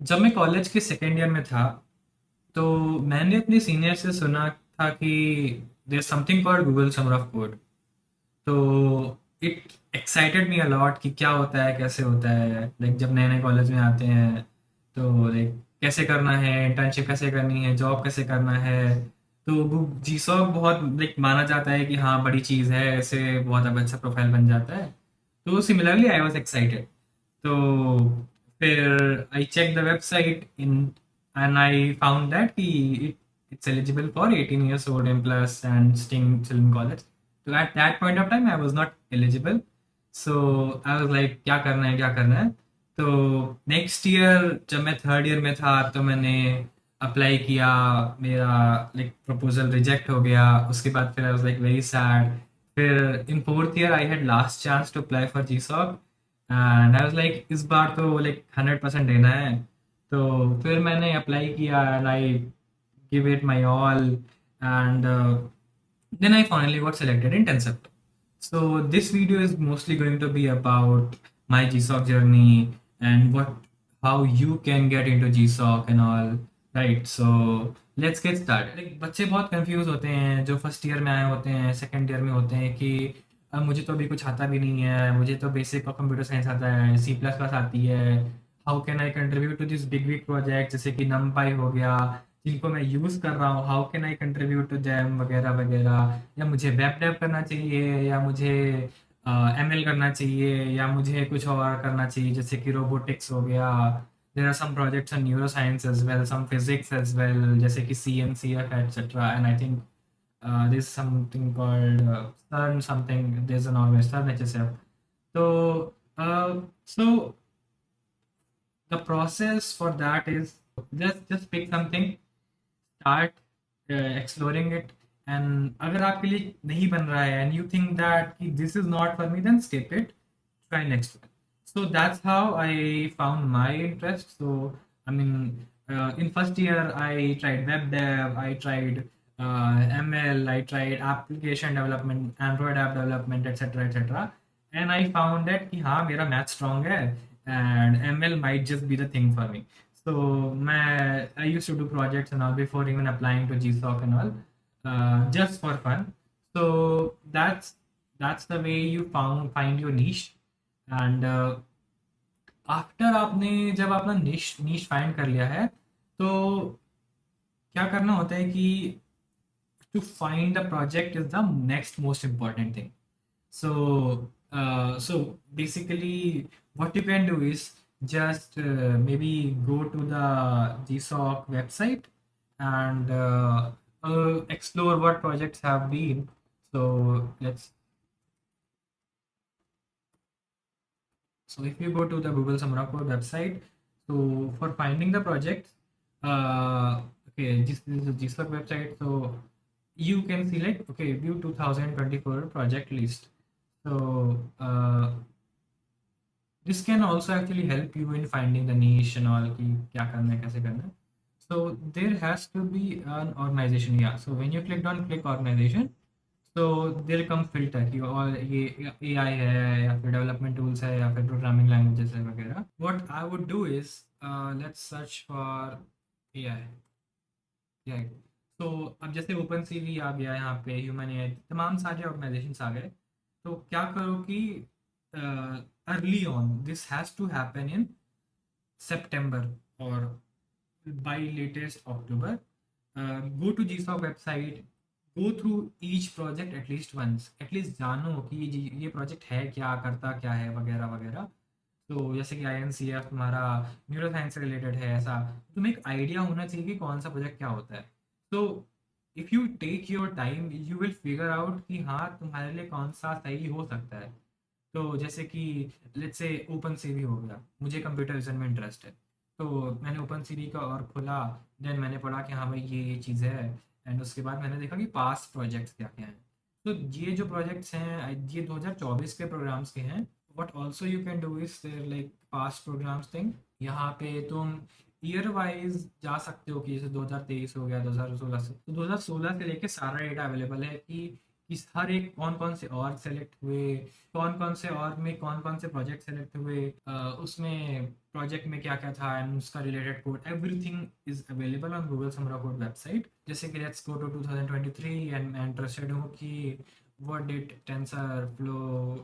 जब मैं कॉलेज के सेकेंड ईयर में था तो मैंने अपने सीनियर से सुना था कि there something called Google Summer of Code. तो इट एक्साइटेड मी अलॉट कि क्या होता है, कैसे होता है। लाइक जब नए नए कॉलेज में आते हैं तो लाइक कैसे करना है, इंटर्नशिप कैसे करनी है, जॉब कैसे करना है। तो जी सॉक बहुत लाइक माना जाता है कि हाँ बड़ी चीज़ है, ऐसे बहुत अच्छा प्रोफाइल बन जाता है। तो सिमिलरली आई वॉज एक्साइटेड। तो फिर I checked the website in and I found that कि it's eligible for 18 years old and plus and staying still in college. So at that point of time I was not eligible. So I was like क्या करना है, क्या करना है। तो next year जब मैं थर्ड ईयर में था तो मैंने अप्लाई किया। मेरा लाइक प्रपोजल रिजेक्ट हो गया। उसके बाद फिर I was like very sad. फिर in fourth year I had last chance to apply for GSoC and I was like इस बार तो लाइक 100% देना है। तो फिर मैंने अप्लाई किया and I give it my all and then I finally got selected in TensorFlow. So this video is mostly going to be about my GSOC journey and what how you can get into GSOC and all. Right, so let's get started. Like, बच्चे बहुत confuse होते हैं जो first year में आए होते हैं, second year में होते हैं कि अब मुझे तो अभी कुछ आता भी नहीं है, मुझे तो बेसिक कंप्यूटर साइंस आता है, सी प्लस प्लस आती है। How can I contribute to this big big project जैसे कि नमपाई हो गया जिनको मैं यूज़ कर रहा हूँ। How can I contribute to them वगैरह वगैरह। या मुझे वेब डेव करना चाहिए या मुझे एमएल करना चाहिए या मुझे कुछ और करना चाहिए जैसे कि रोबोटिक्स हो गया। There are some projects on neuroscience as well, some physics as well जैसे कि C N C F etcetera. And I think this something called CERN something, there is an always CERN H S F. तो so the process for that is just pick something, start exploring it, and अगर आपके लिए नहीं बन रहा है and you think that कि this is not for me, then skip it, try next one. So that's how I found my interest. So I mean, in first year I tried web dev, I tried ML, I tried application development, Android app development, etc etc, and I found that कि हाँ मेरा math strong है and ML might just be the thing for me. So I used to do projects and all before even applying to GSOC and all, just for fun. So that's the way you find your niche. And after आपने जब अपना निश निश find कर लिया है तो क्या करना होता है कि to find the project is the next most important thing. So basically, what you can do is just maybe go to the GSOC website and explore what projects have been. So let's. So if you go to the Google Summer Code website, so for finding the project, okay, this is the GSOC website. So you can see like okay, view 2024 project list. So this can also actually help you in finding the niche and all कि क्या करना है, कैसे करना है. So there has to be an organization, yeah. So when you clicked on click organization, so there come filter कि और ये AI है या फिर डेवलपमेंट टूल्स है या फिर प्रोग्रामिंग लैंग्वेजेस है वगैरह. What I would do is let's search for AI. Yeah. तो अब जैसे ओपन सीवी आ गया यहाँ पे, ह्यूमन एआई, तमाम सारे ऑर्गेनाइजेशंस आ गए। तो क्या करो कि early on this has to happen in सितंबर और बाय लेटेस्ट अक्टूबर। Go to GSoC website, go through each project at least once, at least जानो कि ये प्रोजेक्ट है क्या, करता क्या है वगैरह वगैरह। तो जैसे कि आई एन सी एफ तुम्हारा न्यूरो साइंस से रिलेटेड है, ऐसा तुम्हें एक आइडिया होना चाहिए कि कौन सा प्रोजेक्ट क्या होता है। तो if you take your time you will figure out कि हाँ तुम्हारे लिए कौन सा सही हो सकता है। तो जैसे कि लेट्स से ओपन सीवी हो गया, मुझे कंप्यूटर विजन में इंटरेस्ट है तो मैंने ओपन सीवी का और खोला। देन मैंने पढ़ा कि हाँ भाई ये चीज़ है। एंड उसके बाद मैंने देखा कि पास्ट प्रोजेक्ट्स क्या क्या हैं। तो ये जो प्रोजेक्ट्स हैं ये 2024 के प्रोग्राम्स के हैं। What also you can do is like past programmes thing. यहाँ पे तुम ईयर वाइज जा सकते हो कि जैसे 2023 हो गया, 2016 से, तो 2016 से लेके सारा डेटा अवेलेबल है कि कि हर एक कौन कौन से ऑर्ग सेलेक्ट हुए, कौन कौन से ऑर्ग में कौन कौन से प्रोजेक्ट सेलेक्ट हुए, उसमें प्रोजेक्ट में क्या क्या था एंड उसका related code, everything is available on Google summer of code website. जैसे कि लेट्स गो टू 2023 एंड मैं इंटरेस्टेड हूँ कि what did TensorFlow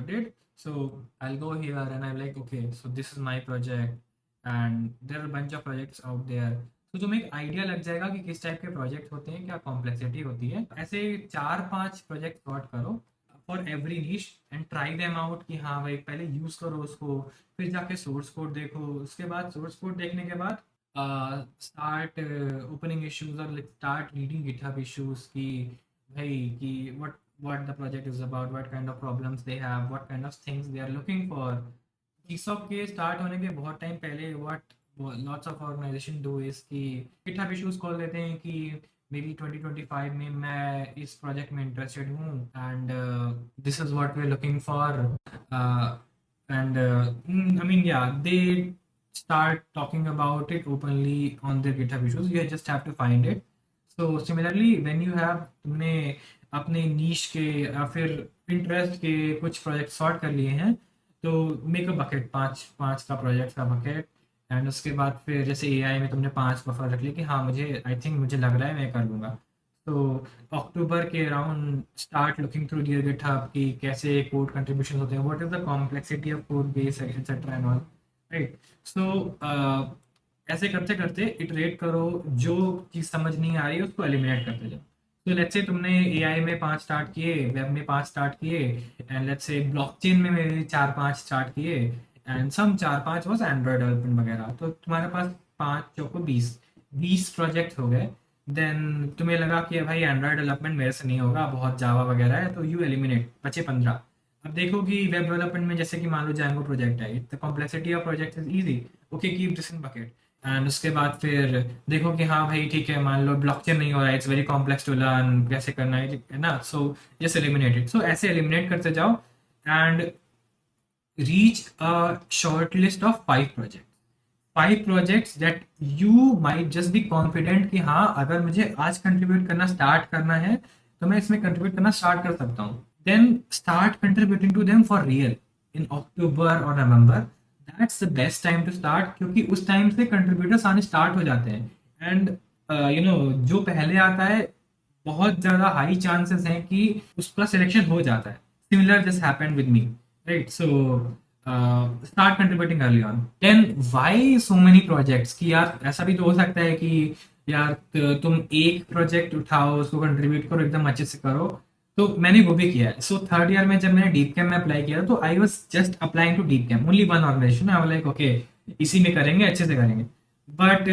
did. So I'll go here and I'm like, okay, so this is my project and there are a bunch of projects out there. तो तुम्हें एक idea लग जाएगा कि किस टाइप के प्रोजेक्ट होते हैं, क्या कॉम्प्लेक्सिटी होती है। ऐसे 4-5 प्रोजेक्ट सॉर्ट करो फॉर एवरी निश एंड ट्राई देम आउट कि हाँ भाई पहले यूज़ करो उसको, फिर जाके सोर्स कोड देखो, उसके बाद सोर्स कोड देखने के बाद स्टार्ट ओपनिंग इश्यूज और स्टार्ट रीडिंग गिटहब इश्यूज की भाई कि what the project is about, what kind of problems they have, what kind of things they are looking for. GitHub के स्टार्ट होने के बहुत टाइम पहले what lots of organization do is कि GitHub issues खोल देते हैं कि मे बी 2025 में मैं इस प्रोजेक्ट में इंटरेस्टेड हूँ and this is what we are looking for and I mean या they start talking about it openly on their GitHub issues. You just have to find it. So similarly when you have तुमने अपने नीश के या फिर interest के कुछ project sort कर लिए हैं तो मेक अ बकेट, पाँच पाँच का प्रोजेक्ट का बकेट एंड उसके बाद फिर जैसे एआई में तुमने 5 बफर रख लिए कि हाँ मुझे आई थिंक मुझे लग रहा है मैं कर लूँगा। तो अक्टूबर के around start looking through their GitHub कि कैसे कोड कंट्रीब्यूशन होते हैं, what is the complexity of code base etcetera and all, right. So ऐसे करते करते इटरेट करो, जो चीज़ समझ नहीं आ रही है उसको एलिमिनेट करते जाओ। तो लेट्स से तुमने एआई में 5 स्टार्ट किए, वेब में 5 स्टार्ट किए एंड लेट्स से ब्लॉकचेन में मेरे 4-5 स्टार्ट किए एंड सम 4-5 बस एंड्रॉयड डेवलपमेंट वगैरह, तो तुम्हारे पास 5 चौको 20 प्रोजेक्ट हो गए। देन तुम्हें लगा कि भाई एंड्रॉयड डेवलपमेंट मेरे से नहीं होगा, बहुत जावा वगैरह है, तो यू एलिमिनेट, बचे 15। अब देखो कि वेब डेवलपमेंट में जैसे कि मान लो जैंगो प्रोजेक्ट है, the complexity of project is easy, okay keep this in bucket. And उसके बाद फिर देखो कि हाँ भाई ठीक है, मान लो ब्लॉकचेन नहीं हो रहा है, it's very complex to learn, कैसे करना है ना, so just eliminate it. So ऐसे एलिमिनेट करते जाओ and reach a short list of 5 projects that you might just be confident कि हाँ अगर मुझे आज कंट्रीब्यूट करना स्टार्ट करना है तो मैं इसमें कंट्रीब्यूट करना स्टार्ट कर सकता हूँ। Then start contributing to them for real in अक्टूबर और नवंबर, that's the best time to start, क्योंकि उस टाइम से कंट्रीब्यूटर्स आने स्टार्ट हो जाते हैं एंड यू नो जो पहले आता है बहुत ज़्यादा हाई चांसेस हैं कि उसका सिलेक्शन हो जाता है। Similar this happened with me, right. So start contributing early on. Then why so many projects, कि यार ऐसा भी तो हो सकता है कि यार तुम एक प्रोजेक्ट उठाओ उसको कंट्रीब्यूट करो एकदम अच्छे से करो, तो मैंने वो भी किया है। सो थर्ड ईयर में जब मैंने डीप कैम में अप्लाई किया तो I was just applying to DeepChem, only one organisation, I was like okay इसी में करेंगे, अच्छे से करेंगे, but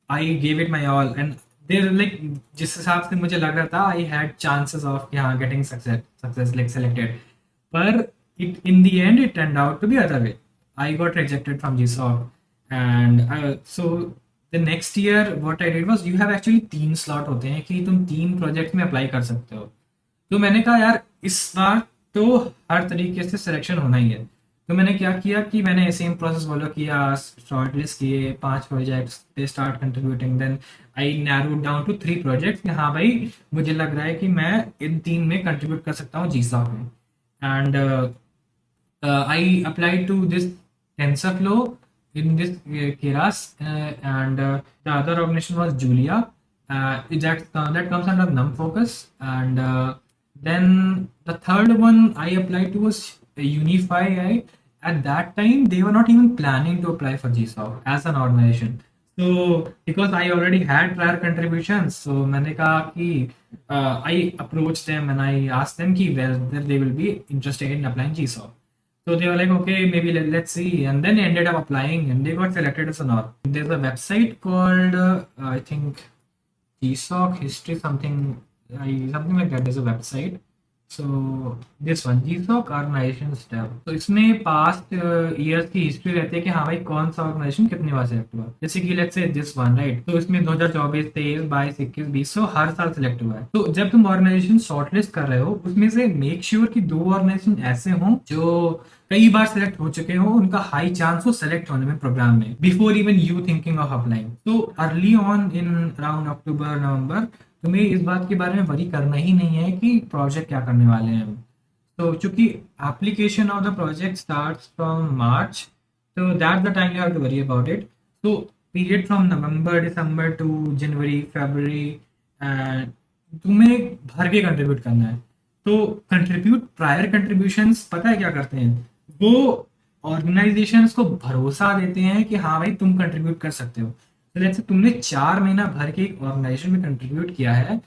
I gave it my all and there like जिस हिसाब से मुझे लग रहा था आई हैड चांसेस ऑफ हाँ गेटिंग सक्सेस लाइक सेलेक्टेड, पर it in the end it turned out to be other way. I got rejected from GSOC and so the next year what I did was you have actually 3 slot होते हैं कि तुम 3 project में apply कर सकते हो। तो मैंने कहा यार इस बार तो हर तरीके से सिलेक्शन होना ही है, तो मैंने क्या किया कि मैंने सेम प्रोसेस फॉलो किया, शॉर्ट लिस्ट किए 5 प्रोजेक्ट्स पे, start contributing, then I narrowed down to 3 projects कि हाँ भाई मुझे लग रहा है कि मैं इन 3 में कंट्रीब्यूट कर सकता हूँ GSOC में। And I applied to this TensorFlow in this Keras, and the other organization was Julia. That comes under NumFocus, and then the third one I applied to was Unify AI. At that time, they were not even planning to apply for GSOC as an organization. So because I already had prior contributions, so मैंने कहा कि I approached them and I asked them कि whether they will be interested in applying GSOC. So they were like, okay, maybe let's see. And then they ended up applying and they got selected as an org. There's a website called, I think, GSOC History, something like that. There's a website. So this one, GSOC Organizations tab. तो इसमें past years की history रहती है कि हाँ भाई कौन सा organization कितनी बार select हुआ। जैसे कि let's say this one, right? तो इसमें 2024, 23, 22, 21, 20 so हर साल select हुआ है। तो जब तुम organization shortlist कर रहे हो उसमें से make sure कि 2 organization ऐसे हों जो कई बार सेलेक्ट हो चुके हो, उनका हाई चांस हो सेलेक्ट होने में प्रोग्राम में before even you thinking of applying. तो अर्ली ऑन इन अराउंड अक्टूबर नवंबर तुम्हें इस बात के बारे में वरी करना ही नहीं है कि प्रोजेक्ट क्या करने वाले हैं हम। तो चूंकि application of the project starts from March, तो that's the time you have to worry about it. तो पीरियड फ्रॉम नवंबर दिसंबर टू जनवरी फरवरी तुम्हें भर के कंट्रीब्यूट करना है। तो कंट्रीब्यूट प्रायर कंट्रीब्यूशंस पता है क्या करते हैं, वो ऑर्गेनाइजेशंस को भरोसा देते हैं कि हाँ भाई तुम कंट्रीब्यूट कर सकते हो। तो जैसे तुमने 4 महीना भर के एक ऑर्गेनाइजेशन में कंट्रीब्यूट किया है,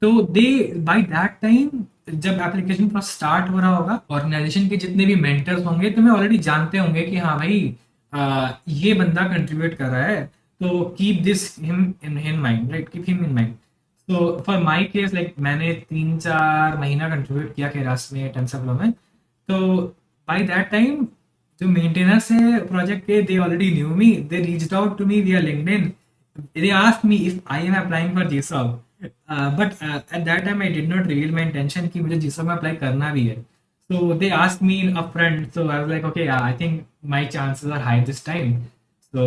तो दे बाय दैट टाइम जब एप्लीकेशन प्रोसेस स्टार्ट हो रहा होगा, ऑर्गेनाइजेशन के जितने भी मेंटर्स होंगे तुम्हें ऑलरेडी जानते होंगे कि हाँ भाई ये बंदा कंट्रीब्यूट कर रहा है, तो keep this him in mind, right, keep him in mind. तो फॉर माई केस लाइक मैंने 3-4 महीना कंट्रीब्यूट किया केरास में टेंसरफ्लो में। तो बाय दैट टाइम जो मेंटेनर्स है प्रोजेक्ट के, they already knew me, they reached out to me via LinkedIn, they asked me if I am applying for GSOC, but at that time I did not reveal my intention कि मुझे GSOC में apply करना भी है। So they asked me upfront, so I was like okay, yeah, I think my chances are high this time। So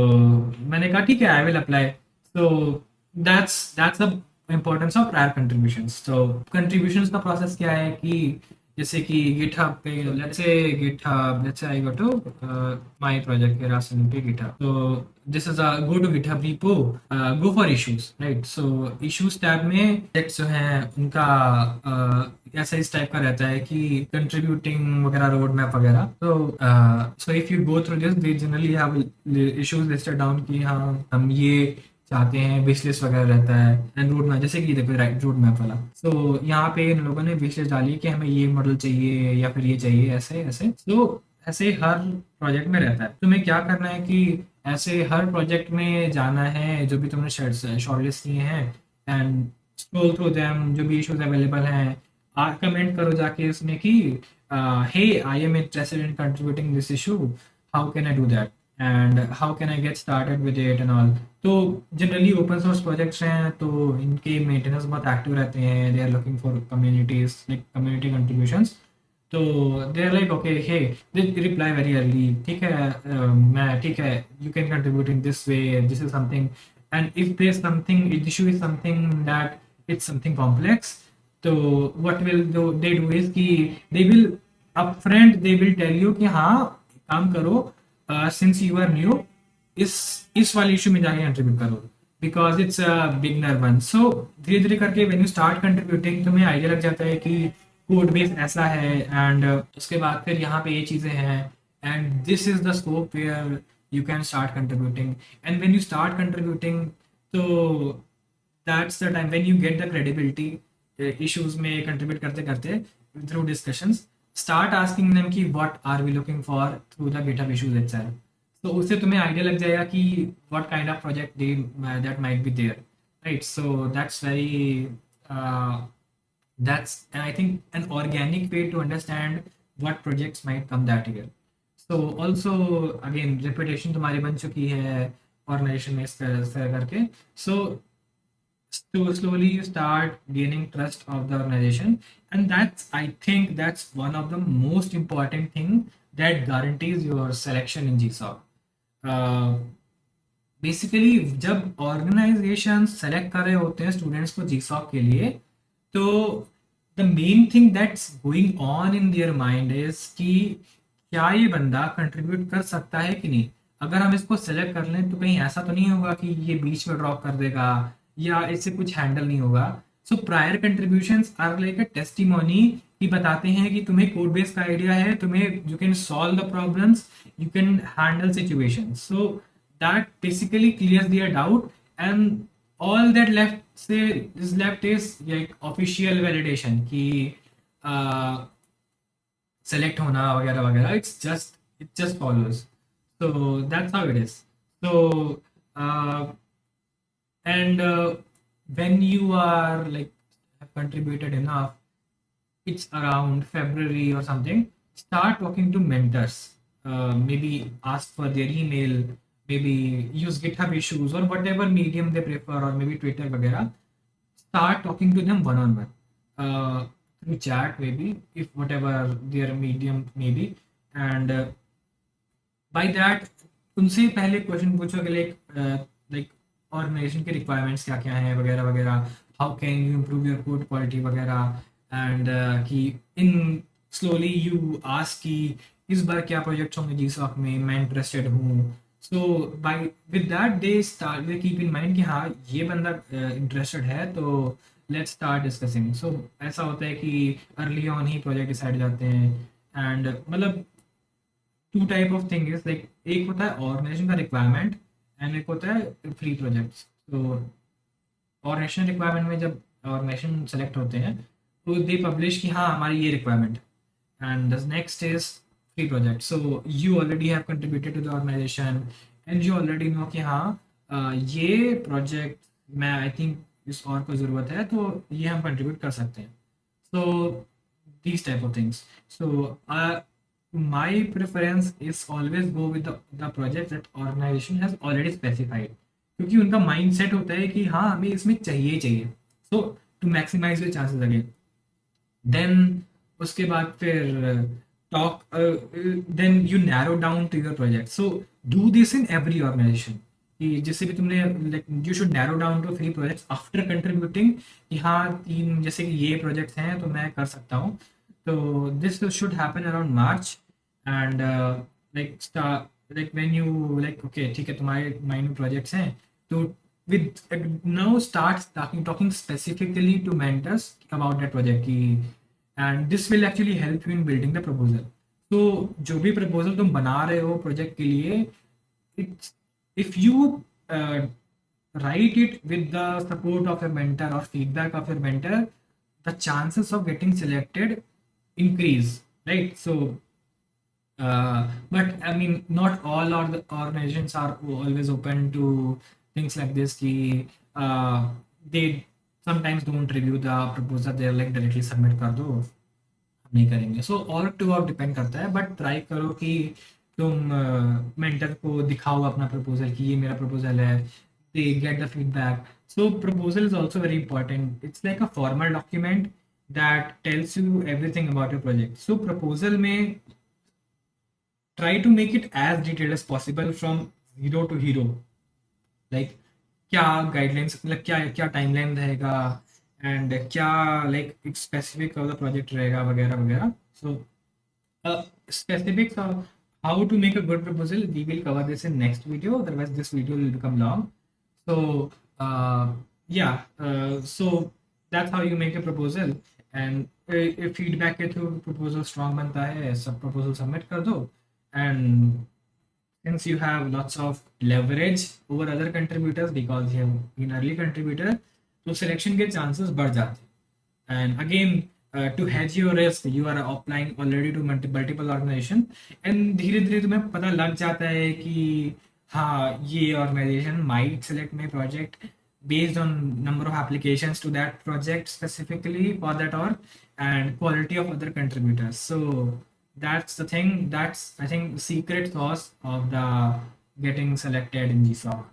मैंने कहा ठीक है, I will apply। So that's the importance of prior contributions। So contributions का process क्या है कि जैसे कि GitHub पे let's say I go to my project Kerasin पे GitHub, so this is a go to GitHub repo, go for issues, right? So issues tab में text जो है उनका ऐसा इस टाइप का रहता है कि कंट्रीब्यूटिंग वगैरह रोड मैप वगैरह। तो so if you go through this they generally have issues listed down कि हाँ हम ये चाहते हैं, विश लिस्ट वगैरह रहता है एंड रोड मैप, जैसे कि देखो राइट रोड मैप वाला। तो यहाँ पे इन लोगों ने विश लिस्ट डाली कि हमें ये मॉडल चाहिए या फिर ये चाहिए, ऐसे ऐसे। तो ऐसे हर प्रोजेक्ट में रहता है। तुम्हें क्या करना है कि ऐसे हर प्रोजेक्ट में जाना है जो भी तुमने शॉर्टलिस्ट किए हैं एंड स्क्रॉल थ्रू देम, जो भी इश्यूज अवेलेबल हैं कमेंट करो जाके उसमें कि hey I am interested in contributing this issue, how can I do that and how can I get started with it and all. तो जनरली ओपन सोर्स प्रोजेक्ट्स हैं तो इनके मेंटेनेंस बहुत एक्टिव रहते हैं, they are looking for communities like community contributions. तो they are like okay hey, they reply very early, ठीक है मैं ठीक है, you can contribute in this way, this is something. And if there is something issue is something that it's something complex, तो what will they do is कि they will upfront they will tell you कि हाँ काम करो, since you are new इस वाले issue में जाके कंट्रीब्यूट करो because it's a beginner one. So धीरे धीरे करके व्हेन यू स्टार्ट कंट्रीब्यूटिंग तुम्हें आइडिया लग जाता है कि कोड बेस ऐसा है एंड उसके बाद फिर यहाँ पे ये चीज़ें हैं and this is the scope where you can start contributing. And when you start contributing, तो that's the time when you get the credibility issues में कंट्रीब्यूट करते करते through discussions, start asking them कि what are we looking for through the GitHub issues itself. तो उससे तुम्हें idea लग जाएगा कि what kind of project that might be there, right. So that's very that's I think an organic way to understand what projects might come that year। so also again reputation तुम्हारी बन चुकी है organisation में इस तरह से करके। so slowly you start gaining trust of the organization and that's I think that's one of the most important thing that guarantees your selection in GSOC। Basically जब ऑर्गेनाइजेशन सेलेक्ट कर रहे होते हैं स्टूडेंट्स को जीसॉक के लिए, तो the main thing that's going on in their mind is कि क्या ये बंदा कंट्रीब्यूट कर सकता है कि नहीं। अगर हम इसको सेलेक्ट कर लें तो कहीं ऐसा तो नहीं होगा कि ये बीच में ड्रॉप कर देगा या इससे कुछ हैंडल नहीं होगा। So prior contributions are like a testimony कि बताते हैं कि तुम्हें कोड बेस का आइडिया है, तुम्हें you can solve the problems, you can handle situations. So that basically clears their doubt and all that left is like official validation कि select होना वगैरह वगैरह, it just follows। so that's how it is। so and when you are like have contributed enough, it's around February or something, start talking to mentors, maybe ask for their email, maybe use GitHub issues or whatever medium they prefer, or maybe Twitter वगैरह। start talking to them one on one through chat maybe, if whatever their medium may be, and by that उनसे पहले question पूछो कि like organisation के requirements क्या क्या हैं वगैरह वगैरह, how can you improve your code quality वगैरह, एंड कि इन स्लोली यू आस्क कि इस बार क्या प्रोजेक्ट्स होंगे जी सॉक में, मैं इंटरेस्टेड हूँ. So by with that they keep in mind कि हाँ ये बंदा इंटरेस्टेड है, तो लेट्स स्टार्ट डिस्कसिंग. सो ऐसा होता है कि अर्ली ऑन ही प्रोजेक्ट डिसाइड जाते हैं. एंड मतलब two type of thing is like, एक होता है ऑर्गेनाइजेशन का रिक्वायरमेंट एंड एक होता है फ्री प्रोजेक्ट्स. तो ऑर्गेनाइजेशन रिक्वायरमेंट में जब ऑर्गेनाइजेशन सेलेक्ट होते हैं तो दे पब्लिश कि हाँ हमारी ये requirement, and the next is free project. So you already have contributed to the organization and you already know कि हाँ ये प्रोजेक्ट मैं आई थिंक इस और को ज़रूरत है तो ये हम कंट्रीब्यूट कर सकते हैं. So these type of things. So my preference is always go with the project that organization has already specified, क्योंकि उनका माइंड सेट होता है कि हाँ हमें इसमें चाहिए ही चाहिए. So to maximise the chances again. Then उसके बाद फिर talk, then you narrow down to your project. So do this in every organisation कि जिससे भी तुमने like you should narrow down to 3 projects after contributing कि हाँ 3 जैसे कि ये प्रोजेक्ट्स हैं तो मैं कर सकता हूँ. तो this should happen around March. And like when you like okay ठीक है तुम्हारे माइंड में प्रोजेक्ट्स हैं, तो with now start talking specifically to mentors about that project की, and this will actually help you in building the proposal. तो जो भी proposal तुम बना रहे हो प्रोजेक्ट के लिए, it's if you uh, write it with the support of a mentor or feedback of your mentor, the chances of getting selected increase, right? So but I mean, not all the organizations are always open to things like this. कि they sometimes don't review the proposal. They're like directly submit कर दो, हम नहीं करेंगे. So all to all depend करता है, but try करो कि तुम मेंटर को दिखाओ अपना प्रपोजल कि ये मेरा प्रपोजल है. They get the feedback. So proposal is also very important. It's like a formal document that tells you everything about your project. So proposal में try to make it as detailed as possible from zero to hero. Like क्या guidelines, मतलब क्या क्या timeline रहेगा, and क्या like एक specific of the project रहेगा वगैरह वगैरह. सो specifics of how to make a good proposal, we will cover this in next video, otherwise this video will become long. So yeah, so that's how you make a proposal. And if feedback के through proposal strong बनता है, सब proposal submit कर दो. And since you have lots of leverage over other contributors because you have been early contributor, तो selection के chances बढ़ जाते हैं. And again, to hedge your risk, you are applying already to multiple organization, and धीरे धीरे तुम्हें पता लग जाता है कि हाँ ये organization might select my project based on number of applications to that project specifically for that org and quality of other contributors. So that's the thing. That's I think the secret sauce of the getting selected in GSOC.